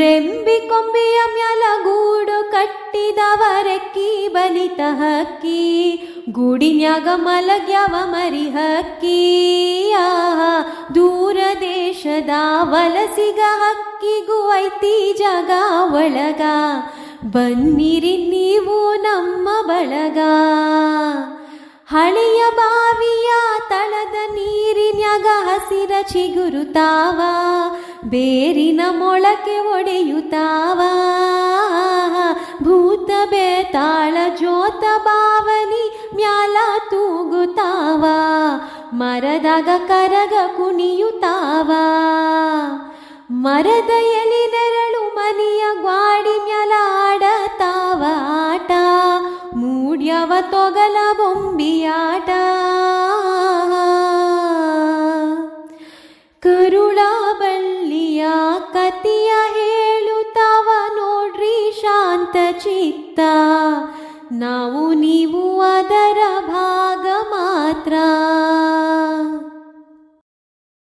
ರೆಂಬಿ ಕೊಂಬೆಯ ಮ್ಯಾಲ ಗೂಡು ಕಟ್ಟಿದವರೆಕ್ಕಿ ಬಲಿತ ಹಕ್ಕಿ, ಗೂಡಿನ್ಯಾಗ ಮಲಗ್ಯಾವ ಮರಿ ಹಕ್ಕಿ. ದೂರ ದೇಶದ ವಲಸಿಗ ಹಕ್ಕಿಗೂ ಐತಿ ಜಾಗ ಒಳಗ, ಬನ್ನಿರಿ ನೀವು ನಮ್ಮ ಬಳಗ. ಹಳೆಯ ಬಾವಿಯ ತಳದ ನೀರಿನ್ಯಾಗ ಹಸಿರ ಚಿಗುರುತ್ತಾವ, ಬೇರಿನ ಮೊಳಕೆ ಒಡೆಯುತ್ತಾವ. ಭೂತ ಬೇತಾಳ ಜೋತ ಬಾವಲಿ ಮ್ಯಾಲ ತೂಗುತ್ತಾವ, ಮರದಾಗ ಕರಗ ಕುಣಿಯುತ್ತಾವ. ಮರದ ಎಲಿ ನೆರಳು ಮನೆಯ ಗ್ವಾಡಿ ಮ್ಯಾಲ ಆಡತಾವ ಆಟ, ಮೂಡ್ಯವ ತೊಗಲ ಬೊಂಬಿಯಾಟ. ಕರುಳ ಬಳ್ಳಿಯ ಕತಿಯ ಹೇಳುತ್ತಾವ ನೋಡ್ರಿ ಶಾಂತ ಚಿತ್ತ, ನಾವು ನೀವು ಅದರ ಭಾಗ ಮಾತ್ರ.